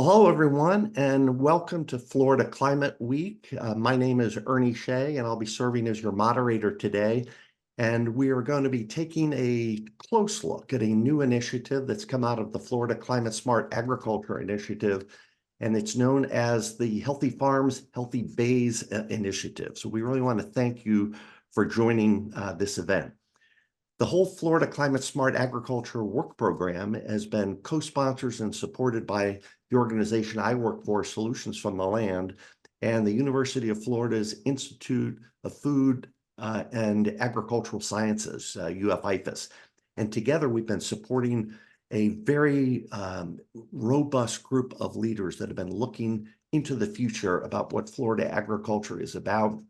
Well, hello, everyone, and welcome to Florida Climate Week. My name is Ernie Shea, and I'll be serving as your moderator today. And we are going to be taking a close look at a new initiative that's come out of the Florida Climate Smart Agriculture Initiative, and it's known as the Healthy Farms, Healthy Bays Initiative. So we really want to thank you for joining this event. The whole Florida Climate Smart Agriculture Work Program has been co-sponsored and supported by the organization I work for, Solutions from the Land, and the University of Florida's Institute of Food and Agricultural Sciences, UF-IFAS. And together we've been supporting a very robust group of leaders that have been looking into the future about what Florida agriculture is about,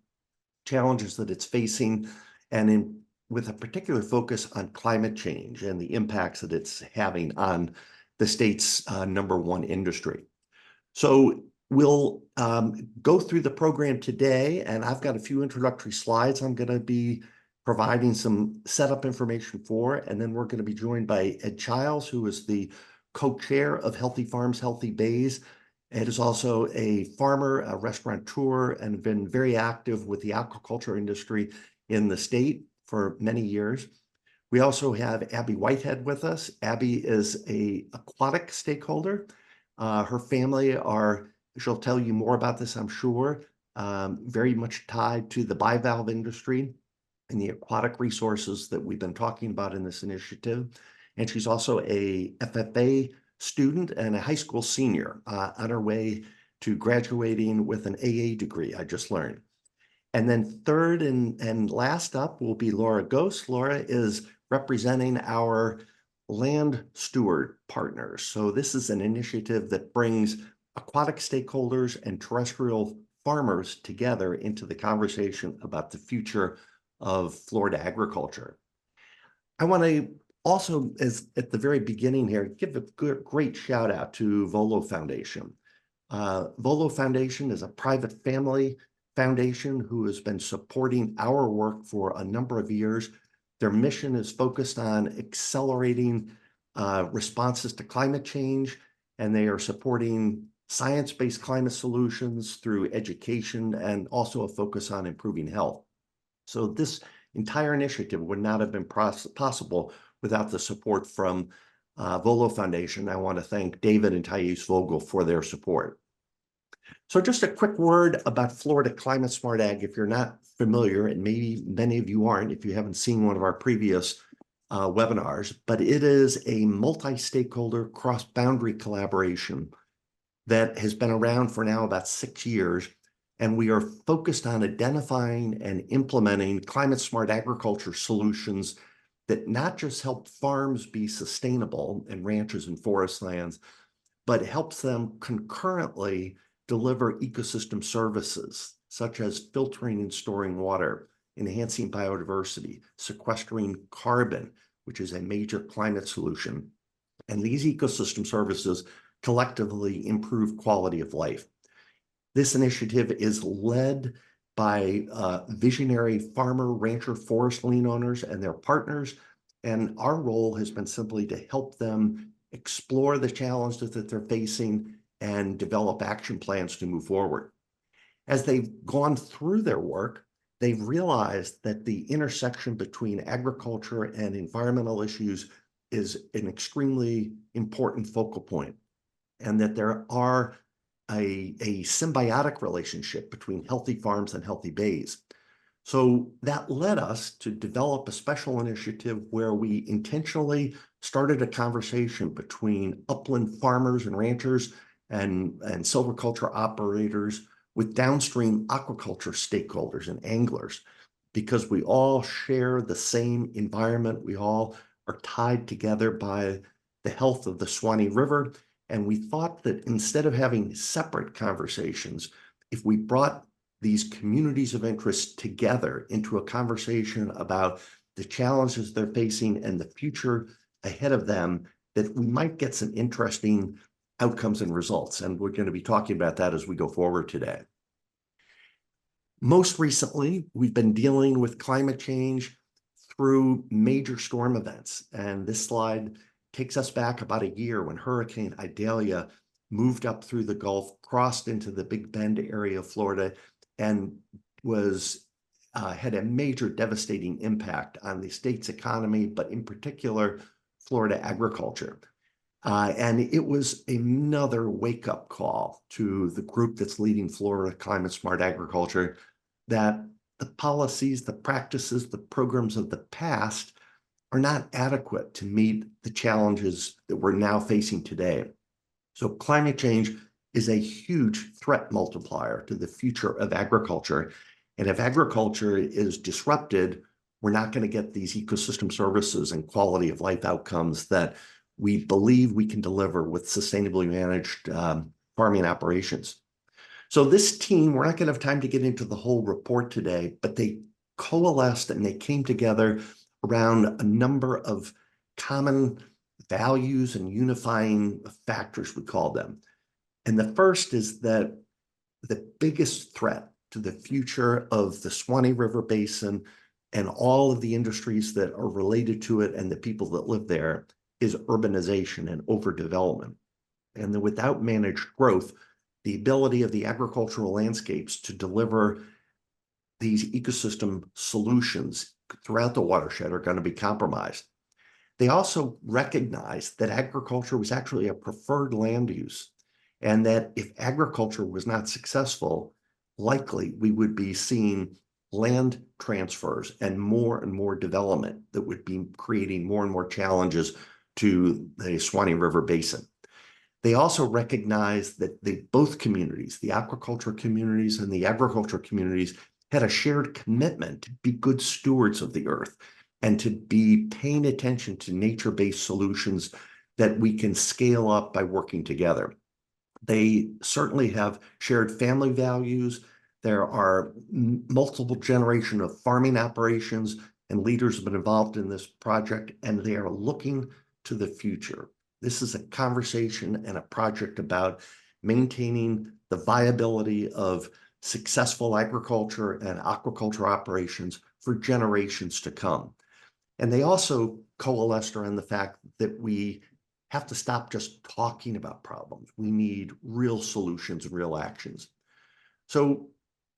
challenges that it's facing, and with a particular focus on climate change and the impacts that it's having on the state's #1 industry. So we'll go through the program today, and I've got a few introductory slides I'm going to be providing some setup information for, and then we're going to be joined by Ed Childs, who is the co-chair of Healthy Farms, Healthy Bays. Ed is also a farmer, a restaurateur, and been very active with the aquaculture industry in the state for many years. We also have Abby Whitehead with us. Abby is an aquatic stakeholder. Her family she'll tell you more about this, I'm sure, very much tied to the bivalve industry and the aquatic resources that we've been talking about in this initiative. And she's also a FFA student and a high school senior on her way to graduating with an AA degree, I just learned. And then third and last up will be Laura Ghost. Laura is representing our land steward partners. So this is an initiative that brings aquatic stakeholders and terrestrial farmers together into the conversation about the future of Florida agriculture. I want to also, at the very beginning here, give a great shout out to Volo Foundation. Volo Foundation is a private family foundation who has been supporting our work for a number of years. Their mission is focused on accelerating responses to climate change, and they are supporting science-based climate solutions through education and also a focus on improving health. So this entire initiative would not have been possible without the support from Volo Foundation. I want to thank David and Thais Vogel for their support. So just a quick word about Florida Climate Smart Ag, if you're not familiar, and maybe many of you aren't if you haven't seen one of our previous webinars, but it is a multi-stakeholder cross-boundary collaboration that has been around for now about 6 years, and we are focused on identifying and implementing climate smart agriculture solutions that not just help farms be sustainable and ranches and forest lands, but helps them concurrently deliver ecosystem services, such as filtering and storing water, enhancing biodiversity, sequestering carbon, which is a major climate solution. And these ecosystem services collectively improve quality of life. This initiative is led by visionary farmer, rancher, forest lien owners and their partners. And our role has been simply to help them explore the challenges that they're facing and develop action plans to move forward. As they've gone through their work, they've realized that the intersection between agriculture and environmental issues is an extremely important focal point, and that there are a symbiotic relationship between healthy farms and healthy bays. So that led us to develop a special initiative where we intentionally started a conversation between upland farmers and ranchers and silviculture operators with downstream aquaculture stakeholders and anglers, because we all share the same environment. We all are tied together by the health of the Suwannee River. And we thought that instead of having separate conversations, if we brought these communities of interest together into a conversation about the challenges they're facing and the future ahead of them, that we might get some interesting outcomes and results. And we're going to be talking about that as we go forward today. Most recently, we've been dealing with climate change through major storm events. And this slide takes us back about a year when Hurricane Idalia moved up through the Gulf, crossed into the Big Bend area of Florida, and was had a major devastating impact on the state's economy, but in particular, Florida agriculture. And it was another wake-up call to the group that's leading Florida climate smart agriculture, that the policies, the practices, the programs of the past are not adequate to meet the challenges that we're now facing today. So climate change is a huge threat multiplier to the future of agriculture. And if agriculture is disrupted, we're not going to get these ecosystem services and quality of life outcomes that we believe we can deliver with sustainably managed farming operations. So this team, we're not going to have time to get into the whole report today, but they coalesced and they came together around a number of common values and unifying factors, we call them. And the first is that the biggest threat to the future of the Suwannee River Basin and all of the industries that are related to it and the people that live there is urbanization and overdevelopment. And that without managed growth, the ability of the agricultural landscapes to deliver these ecosystem solutions throughout the watershed are going to be compromised. They also recognized that agriculture was actually a preferred land use, and that if agriculture was not successful, likely we would be seeing land transfers and more development that would be creating more and more challenges to the Suwannee River Basin. They also recognized that both communities, the aquaculture communities and the agriculture communities, had a shared commitment to be good stewards of the earth and to be paying attention to nature-based solutions that we can scale up by working together. They certainly have shared family values. There are multiple generations of farming operations, and leaders have been involved in this project, and they are looking to the future. This is a conversation and a project about maintaining the viability of successful agriculture and aquaculture operations for generations to come. And they also coalesced around the fact that we have to stop just talking about problems. We need real solutions and real actions. So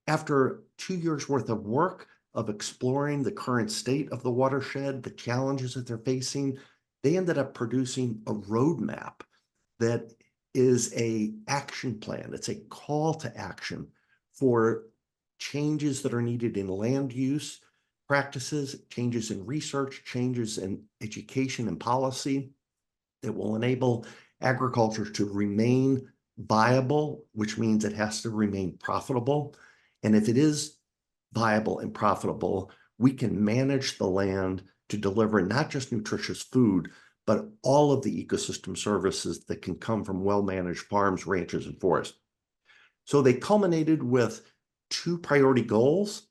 after 2 years worth of work of exploring the current state of the watershed, the challenges that they're facing, they ended up producing a roadmap that is an action plan. It's a call to action for changes that are needed in land use practices, changes in research, changes in education and policy that will enable agriculture to remain viable, which means it has to remain profitable. And if it is viable and profitable, we can manage the land to deliver not just nutritious food, but all of the ecosystem services that can come from well-managed farms, ranches, and forests. So they culminated with 2 priority goals.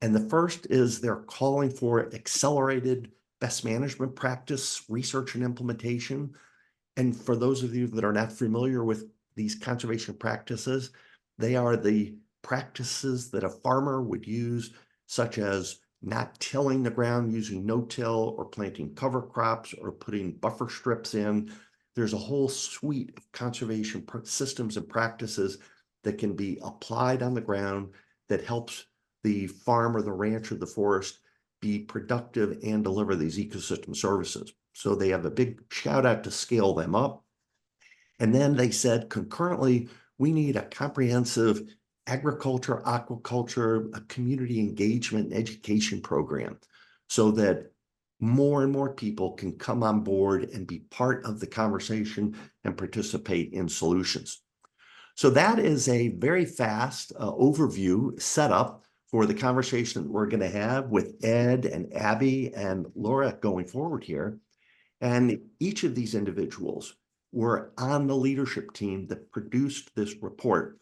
And the first is they're calling for accelerated best management practice, research and implementation. And for those of you that are not familiar with these conservation practices, they are the practices that a farmer would use, such as not tilling the ground using no-till or planting cover crops or putting buffer strips in. There's a whole suite of conservation systems and practices that can be applied on the ground that helps the farm or the ranch or the forest be productive and deliver these ecosystem services. So they have a big shout out to scale them up. And then they said concurrently, we need a comprehensive agriculture, aquaculture, a community engagement and education program so that more and more people can come on board and be part of the conversation and participate in solutions. So that is a very fast overview setup for the conversation that we're going to have with Ed and Abby and Laura going forward here. And each of these individuals were on the leadership team that produced this report.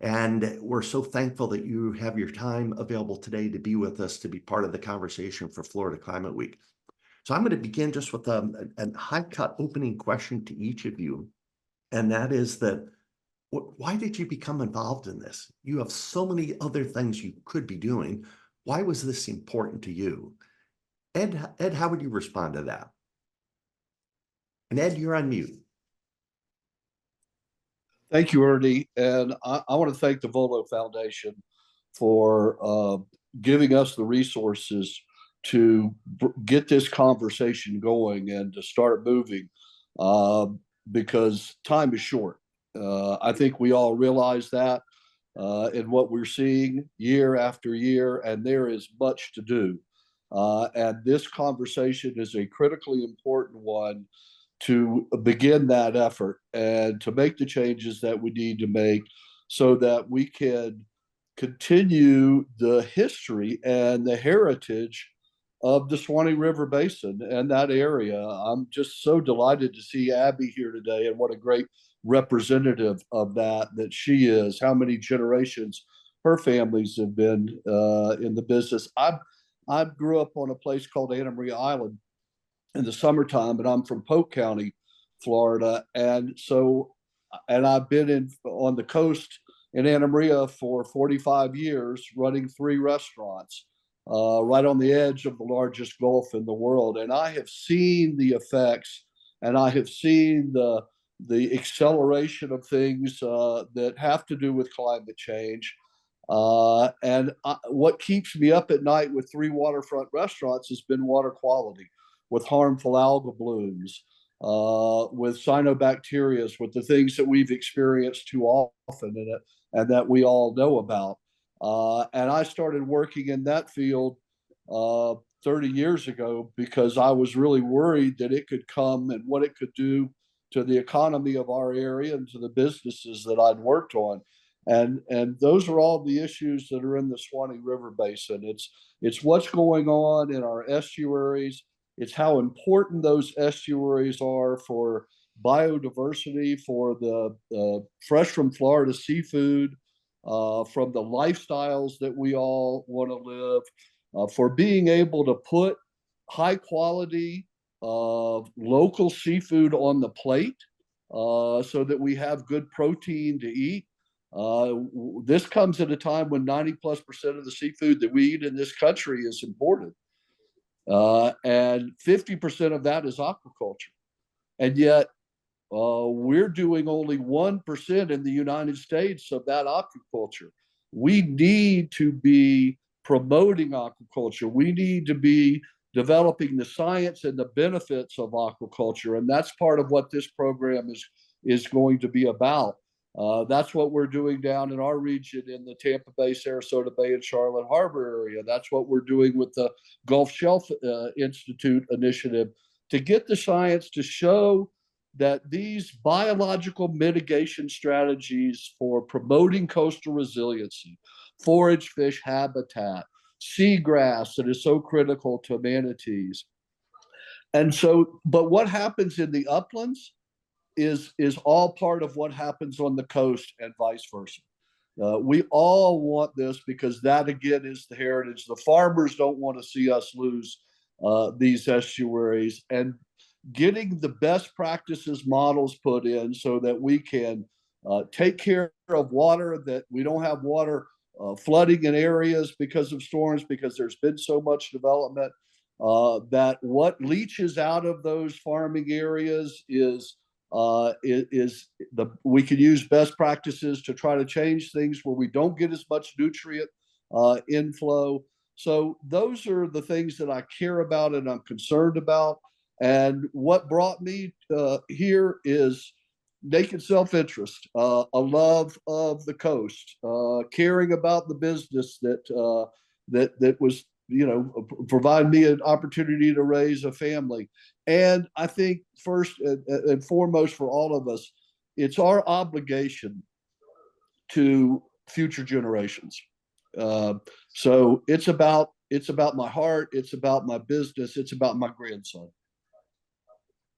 And we're so thankful that you have your time available today to be with us, to be part of the conversation for Florida Climate Week. So I'm going to begin just with a high-cut opening question to each of you. And that is that, why did you become involved in this? You have so many other things you could be doing. Why was this important to you? Ed, how would you respond to that? And Ed, you're on mute. Thank you, Ernie. And I want to thank the Volo Foundation for giving us the resources to get this conversation going and to start moving uh, because time is short. I think we all realize that in what we're seeing year after year, and there is much to do. And this conversation is a critically important one to begin that effort and to make the changes that we need to make so that we can continue the history and the heritage of the Suwannee River Basin and that area. I'm just so delighted to see Abby here today, and what a great representative of that she is. How many generations her families have been in the business. I grew up on a place called Anna Maria Island in the summertime, and I'm from Polk County, Florida, and I've been in on the coast in Anna Maria for 45 years, running 3 restaurants right on the edge of the largest Gulf in the world, and I have seen the effects, and I have seen the acceleration of things that have to do with climate change. What keeps me up at night with 3 waterfront restaurants has been water quality, with harmful algal blooms, with cyanobacterias, with the things that we've experienced too often and that we all know about. And I started working in that field uh, 30 years ago because I was really worried that it could come and what it could do to the economy of our area and to the businesses that I'd worked on. And those are all the issues that are in the Suwannee River Basin. It's what's going on in our estuaries. It's how important those estuaries are for biodiversity, for the fresh from Florida seafood, from the lifestyles that we all want to live, for being able to put high quality local seafood on the plate so that we have good protein to eat. This comes at a time when 90+% of the seafood that we eat in this country is imported. And 50% of that is aquaculture. And yet we're doing only 1% in the United States of that aquaculture. We need to be promoting aquaculture. We need to be developing the science and the benefits of aquaculture. And that's part of what this program is going to be about. That's what we're doing down in our region in the Tampa Bay, Sarasota Bay, and Charlotte Harbor area. That's what we're doing with the Gulf Shelf Institute initiative to get the science to show that these biological mitigation strategies for promoting coastal resiliency, forage fish habitat, seagrass that is so critical to manatees. And so, but what happens in the uplands is all part of what happens on the coast and vice versa. We all want this because that again is the heritage. The farmers don't want to see us lose these estuaries, and getting the best practices models put in so that we can take care of water, that we don't have water flooding in areas because of storms, because there's been so much development, that what leaches out of those farming areas is the we can use best practices to try to change things where we don't get as much nutrient inflow. So those are the things that I care about and I'm concerned about. And what brought me here is naked self-interest, a love of the coast, caring about the business that was, provide me an opportunity to raise a family. And I think first and foremost for all of us, it's our obligation to future generations. Uh, so it's about my heart, it's about my business, it's about my grandson.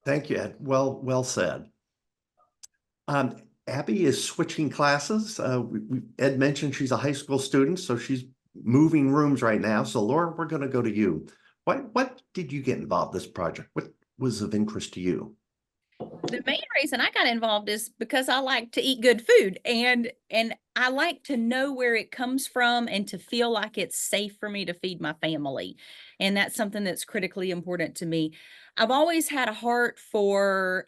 Thank you, Ed. Well said. Abby is switching classes. Ed mentioned she's a high school student, so she's moving rooms right now. So Laura, we're going to go to you. What did you get involved in this project? What was of interest to you? The main reason I got involved is because I like to eat good food, and I like to know where it comes from and to feel like it's safe for me to feed my family. And that's something that's critically important to me. I've always had a heart for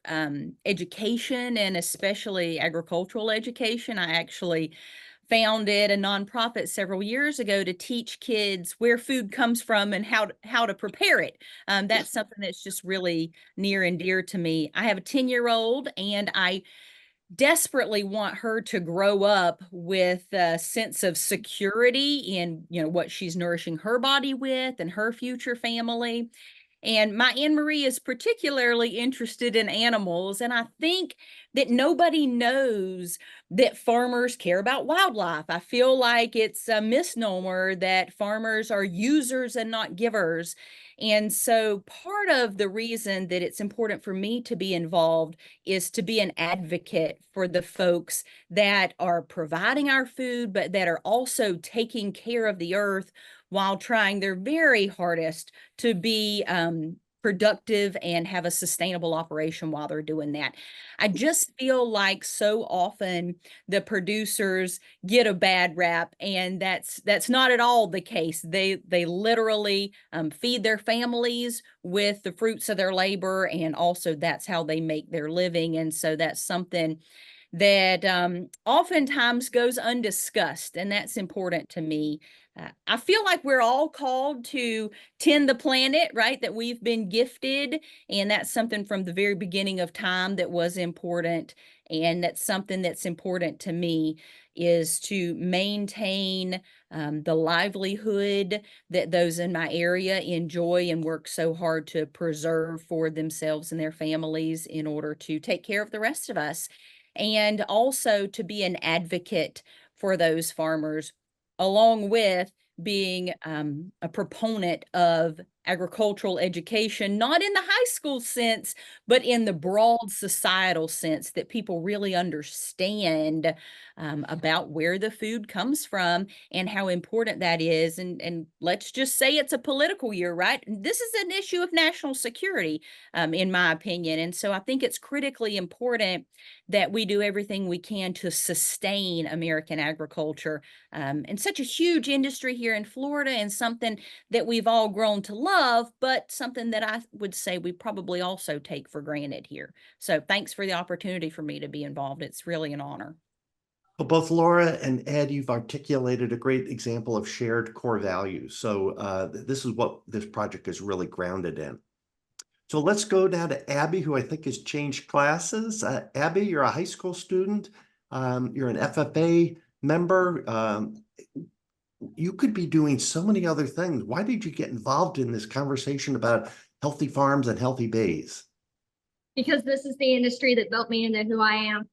education, and especially agricultural education. I actually founded a nonprofit several years ago to teach kids where food comes from and how to prepare it. That's something that's just really near and dear to me. I have a 10-year-old, and I desperately want her to grow up with a sense of security in, what she's nourishing her body with and her future family. And my Anne Marie is particularly interested in animals. And I think that nobody knows that farmers care about wildlife. I feel like it's a misnomer that farmers are users and not givers. And so part of the reason that it's important for me to be involved is to be an advocate for the folks that are providing our food, but that are also taking care of the earth while trying their very hardest to be productive and have a sustainable operation while they're doing that. I just feel like so often the producers get a bad rap, and that's not at all the case. They literally feed their families with the fruits of their labor, and also that's how they make their living. And so that's something that oftentimes goes undiscussed, and that's important to me. I feel like we're all called to tend the planet, right? That we've been gifted, and that's something from the very beginning of time that was important. And that's something that's important to me, is to maintain the livelihood that those in my area enjoy and work so hard to preserve for themselves and their families in order to take care of the rest of us, and also to be an advocate for those farmers, along with being a proponent of agricultural education, not in the high school sense, but in the broad societal sense, that people really understand about where the food comes from and how important that is. And let's just say it's a political year, right? This is an issue of national security, in my opinion. And so I think it's critically important that we do everything we can to sustain American agriculture, and such a huge industry here in Florida, and something that we've all grown to love, but something that I would say we probably also take for granted here. So thanks for the opportunity for me to be involved. It's really an honor. Well, both Laura and Ed, you've articulated a great example of shared core values. So this is what this project is really grounded in. So let's go down to Abby, who I think has changed classes. Abby, you're a high school student. You're an FFA member. You could be doing so many other things. Why did you get involved in this conversation about healthy farms and healthy bays? Because this is the industry that built me into who I am.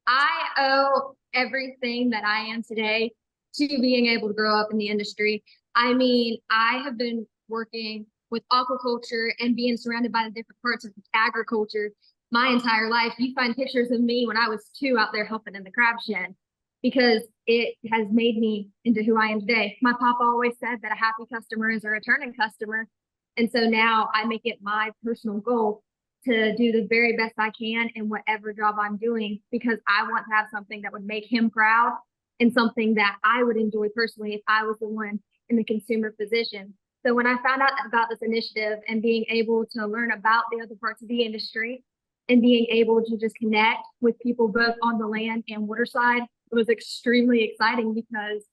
I owe everything that I am today to being able to grow up in the industry. I mean, I have been working with aquaculture and being surrounded by the different parts of agriculture my entire life. You find pictures of me when I was 2 out there helping in the crab shed, because it has made me into who I am today. My papa always said that a happy customer is a returning customer. And so now I make it my personal goal to do the very best I can in whatever job I'm doing, because I want to have something that would make him proud and something that I would enjoy personally if I was the one in the consumer position. So when I found out about this initiative and being able to learn about the other parts of the industry and being able to just connect with people both on the land and waterside, it was extremely exciting, because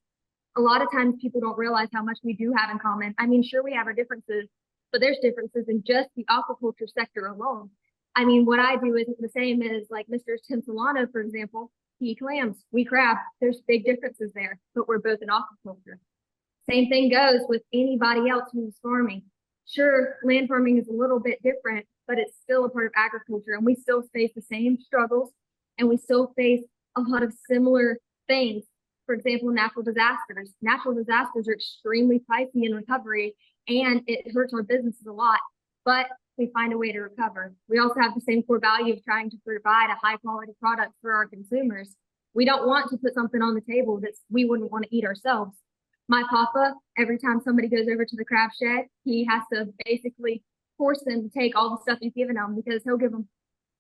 a lot of times people don't realize how much we do have in common. I mean, sure, we have our differences, but there's differences in just the aquaculture sector alone. I mean, what I do isn't the same as like Mr. Tim Solano, for example. He eat clams, we crab. There's big differences there, but we're both in aquaculture. Same thing goes with anybody else who's farming. Sure, land farming is a little bit different, but it's still a part of agriculture, and we still face the same struggles, and we still face a lot of similar things. For example, natural disasters. Natural disasters are extremely pricey in recovery, and it hurts our businesses a lot, but we find a way to recover. We also have the same core value of trying to provide a high quality product for our consumers. We don't want to put something on the table that we wouldn't want to eat ourselves. My papa, every time somebody goes over to the crab shed, he has to basically force them to take all the stuff he's given them, because he'll give them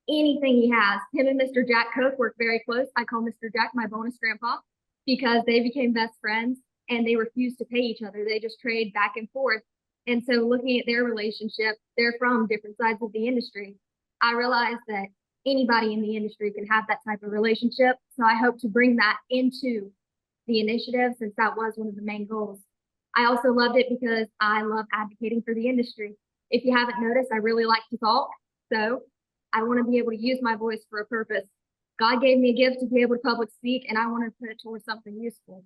anything he has. Him and Mr. Jack Cook work very close. I call Mr. Jack my bonus grandpa because they became best friends and they refuse to pay each other. They just trade back and forth. And so looking at their relationship, they're from different sides of the industry. I realized that anybody in the industry can have that type of relationship. So I hope to bring that into the initiative since that was one of the main goals. I also loved it because I love advocating for the industry. If you haven't noticed, I really like to talk. So I want to be able to use my voice for a purpose. God gave me a gift to be able to public speak, and I want to put it towards something useful.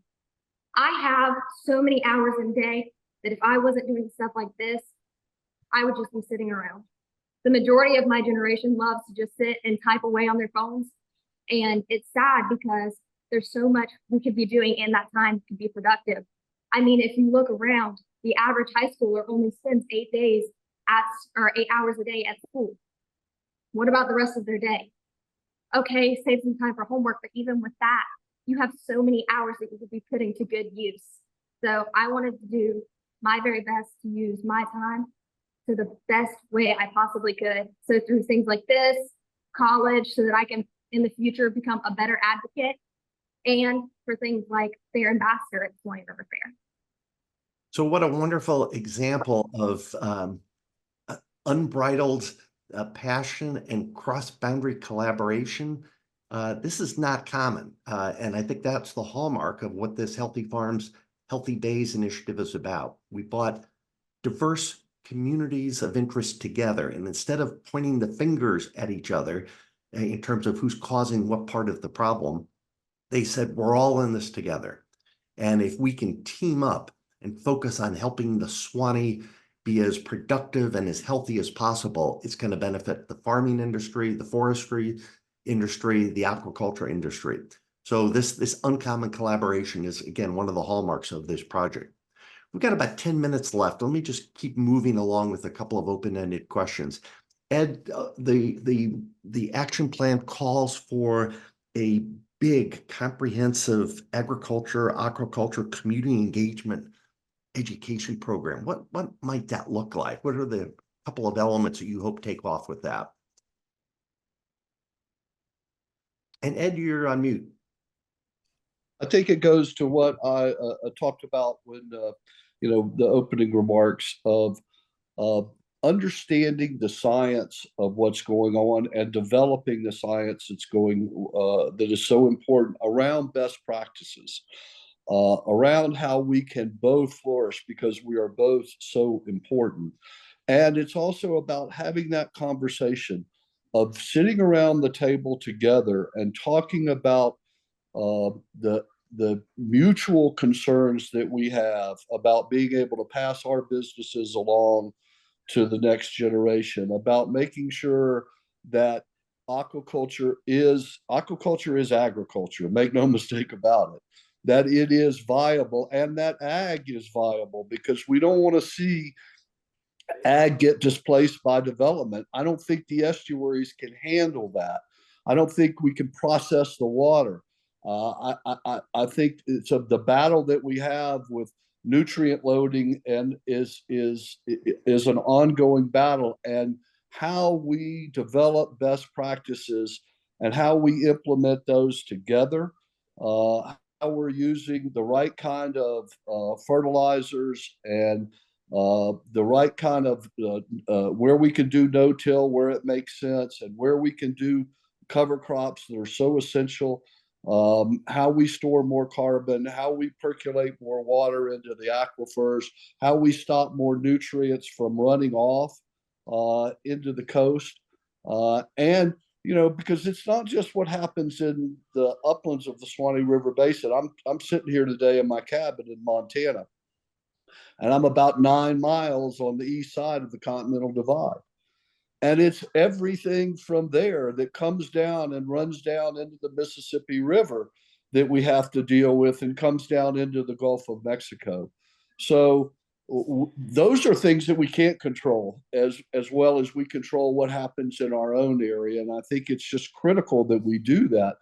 I have so many hours in a day that if I wasn't doing stuff like this, I would just be sitting around. The majority of my generation loves to just sit and type away on their phones. And it's sad because there's so much we could be doing in that time to be productive. I mean, if you look around, the average high schooler only spends 8 days or 8 hours a day at school. What about the rest of their day? Okay, save some time for homework, but even with that, you have so many hours that you could be putting to good use. So I wanted to do my very best to use my time to the best way I possibly could. So through things like this, college, so that I can in the future become a better advocate, and for things like Fair Ambassador at Suwannee River Fair. So what a wonderful example of unbridled passion and cross-boundary collaboration. This is not common. And I think that's the hallmark of what this Healthy Farms, Healthy Days initiative is about. We brought diverse communities of interest together. And instead of pointing the fingers at each other in terms of who's causing what part of the problem, they said, we're all in this together. And if we can team up and focus on helping the Suwannee be as productive and as healthy as possible, it's going to benefit the farming industry, the forestry industry, the aquaculture industry. So this uncommon collaboration is, again, one of the hallmarks of this project. We've got about 10 minutes left. Let me just keep moving along with a couple of open-ended questions. Ed, the action plan calls for a big, comprehensive agriculture, aquaculture, community engagement education program. What might that look like? What are the couple of elements that you hope take off with that? And Ed, you're on mute. I think it goes to what I talked about when, the opening remarks of understanding the science of what's going on and developing the science that is so important around best practices, around how we can both flourish because we are both so important. And it's also about having that conversation of sitting around the table together and talking about the mutual concerns that we have about being able to pass our businesses along to the next generation, about making sure that aquaculture is agriculture, make no mistake about it, that it is viable and that ag is viable, because we don't want to see ag get displaced by development. I don't think the estuaries can handle that. I don't think we can process the water. I think it's the battle that we have with nutrient loading and is an ongoing battle, and how we develop best practices and how we implement those together, how we're using the right kind of fertilizers and the right kind of where we can do no-till where it makes sense, and where we can do cover crops that are so essential, how we store more carbon, how we percolate more water into the aquifers, how we stop more nutrients from running off into the coast. And, because it's not just what happens in the uplands of the Suwannee River Basin. I'm sitting here today in my cabin in Montana, and I'm about 9 miles on the east side of the Continental Divide. And it's everything from there that comes down and runs down into the Mississippi River that we have to deal with, and comes down into the Gulf of Mexico. So those are things that we can't control as well as we control what happens in our own area. And I think it's just critical that we do that.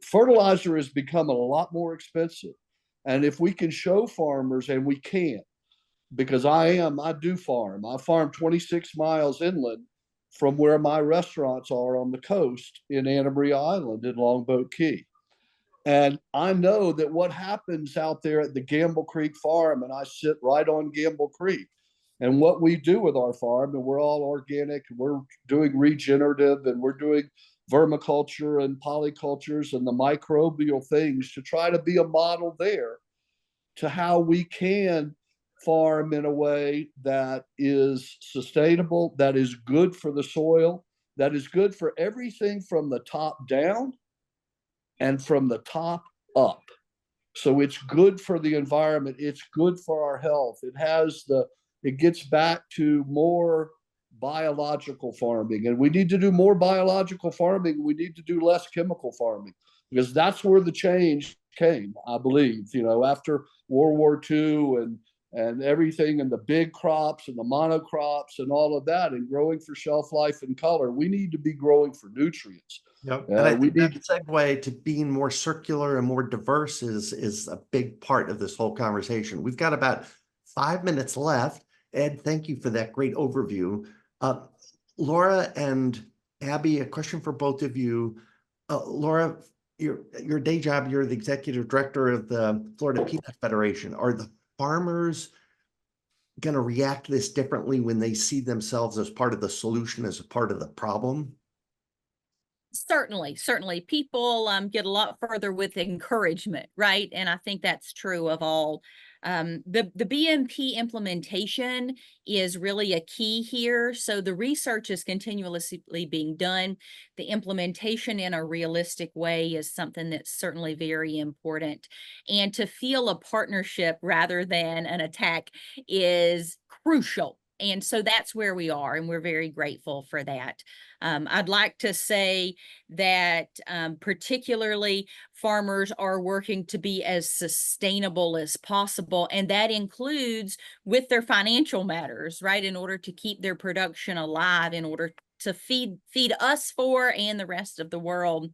Fertilizer has become a lot more expensive. And if we can show farmers, and we can, because I do farm. I farm 26 miles inland from where my restaurants are on the coast in Anna Maria Island in Longboat Key. And I know that what happens out there at the Gamble Creek farm, and I sit right on Gamble Creek, and what we do with our farm, and we're all organic, we're doing regenerative, and we're doing vermiculture and polycultures and the microbial things to try to be a model there to how we can farm in a way that is sustainable, that is good for the soil, that is good for everything from the top down and from the top up. So it's good for the environment. It's good for our health. It gets back to more biological farming, and we need to do more biological farming. We need to do less chemical farming, because that's where the change came, I believe, after World War II and everything, and the big crops and the monocrops and all of that, and growing for shelf life and color. We need to be growing for nutrients. Yep. And I think that segue to being more circular and more diverse is a big part of this whole conversation. We've got about 5 minutes left. Ed, thank you for that great overview. Laura and Abby, a question for both of you. Laura, your day job, you're the executive director of the Florida Peanut Federation. Are the farmers going to react this differently when they see themselves as part of the solution, as a part of the problem? Certainly. People get a lot further with encouragement, right? And I think that's true of all. The BMP implementation is really a key here. So the research is continuously being done. The implementation in a realistic way is something that's certainly very important. And to feel a partnership rather than an attack is crucial. And so that's where we are, and we're very grateful for that. I'd like to say that particularly farmers are working to be as sustainable as possible, and that includes with their financial matters, right, in order to keep their production alive, in order to feed us and the rest of the world.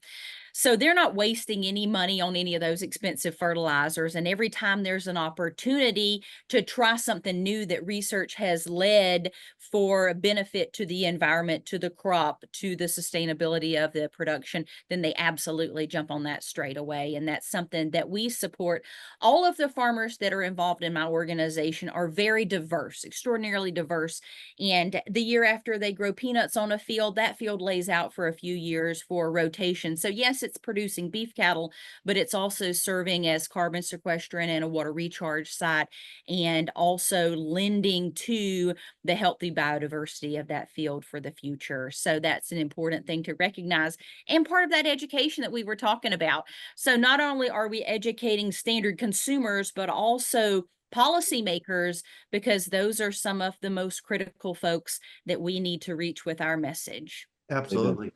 So they're not wasting any money on any of those expensive fertilizers. And every time there's an opportunity to try something new that research has led for benefit to the environment, to the crop, to the sustainability of the production, then they absolutely jump on that straight away. And that's something that we support. All of the farmers that are involved in my organization are very diverse, extraordinarily diverse. And the year after they grow peanuts on a field, that field lays out for a few years for rotation. So yes, it's producing beef cattle, but it's also serving as carbon sequestrant and a water recharge site, and also lending to the healthy biodiversity of that field for the future. So that's an important thing to recognize, and part of that education that we were talking about. So not only are we educating standard consumers, but also policymakers, because those are some of the most critical folks that we need to reach with our message. Absolutely.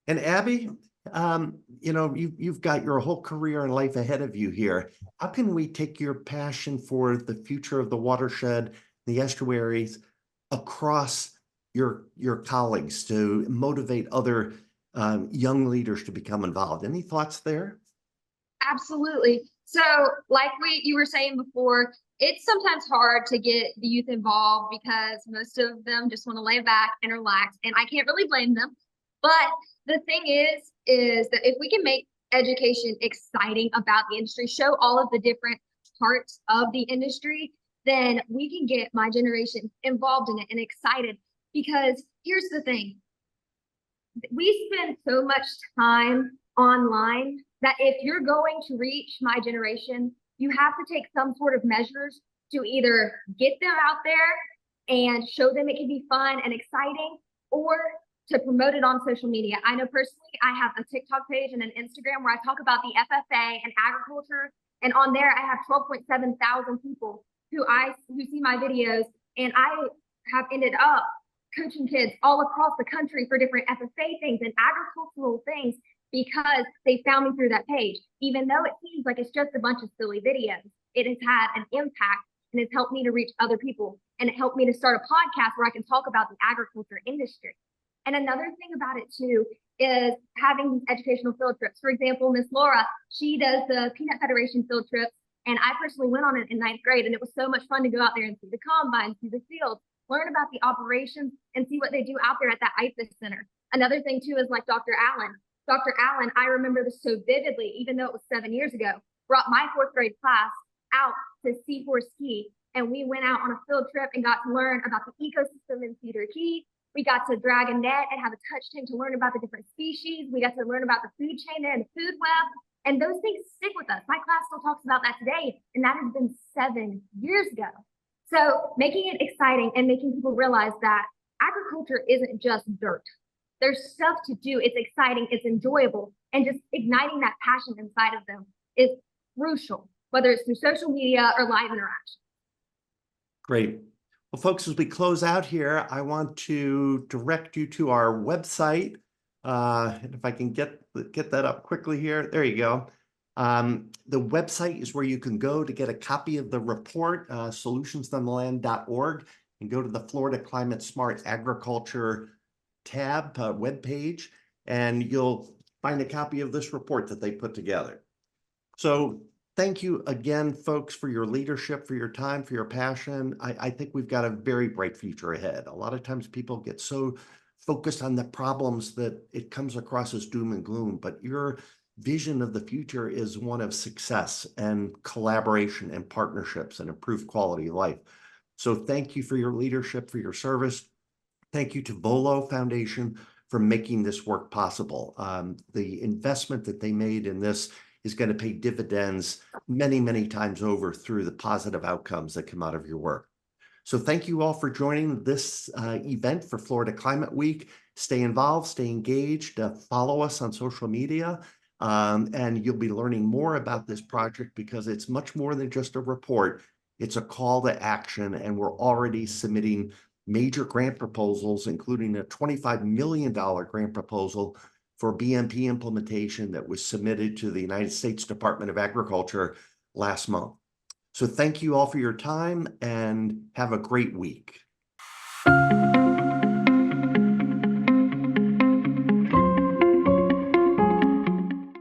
And Abby, you've got your whole career and life ahead of you here. How can we take your passion for the future of the watershed, the estuaries, across your colleagues to motivate other young leaders to become involved? Any thoughts there? Absolutely. So like you were saying before, it's sometimes hard to get the youth involved because most of them just want to lay back and relax, and I can't really blame them. But the thing is that if we can make education exciting about the industry, show all of the different parts of the industry, then we can get my generation involved in it and excited. Because here's the thing, we spend so much time online that if you're going to reach my generation, you have to take some sort of measures to either get them out there and show them it can be fun and exciting, or to promote it on social media. I know personally, I have a TikTok page and an Instagram where I talk about the FFA and agriculture. And on there, I have 12.7 thousand people who see my videos. And I have ended up coaching kids all across the country for different FFA things and agricultural things, because they found me through that page. Even though it seems like it's just a bunch of silly videos, it has had an impact and has helped me to reach other people. And it helped me to start a podcast where I can talk about the agriculture industry. And another thing about it too is having these educational field trips. For example, Miss Laura, she does the Peanut Federation field trips, and I personally went on it in 9th grade, and it was so much fun to go out there and see the combine, see the fields. learn about the operations, and see what they do out there at that IFAS center. Another thing too is like Dr. Allen. Dr. Allen, I remember this so vividly, even though it was 7 years ago, brought my 4th grade class out to C4 Ski. And we went out on a field trip and got to learn about the ecosystem in Cedar Key. We got to drag a net and have a touch tank to learn about the different species. We got to learn about the food chain there and the food web. And those things stick with us. My class still talks about that today. And that has been 7 years ago. So making it exciting and making people realize that agriculture isn't just dirt. There's stuff to do. It's exciting. It's enjoyable. And just igniting that passion inside of them is crucial, whether it's through social media or live interaction. Great. Well, folks, as we close out here, I want to direct you to our website. And if I can get that up quickly here, there you go. The website is where you can go to get a copy of the report, solutionsontheland.org, and go to the Florida Climate Smart Agriculture tab webpage, and you'll find a copy of this report that they put together. So thank you again, folks, for your leadership, for your time, for your passion. I think we've got a very bright future ahead. A lot of times people get so focused on the problems that it comes across as doom and gloom, but your vision of the future is one of success and collaboration and partnerships and improved quality of life. So thank you for your leadership, for your service. Thank you to Volo Foundation for making this work possible. The investment that they made in this is going to pay dividends many, many times over through the positive outcomes that come out of your work. So thank you all for joining this event for Florida Climate Week. Stay involved, stay engaged, follow us on social media, and you'll be learning more about this project because it's much more than just a report. It's a call to action, and we're already submitting major grant proposals, including a $25 million grant proposal for BMP implementation that was submitted to the United States Department of Agriculture last month. So thank you all for your time and have a great week.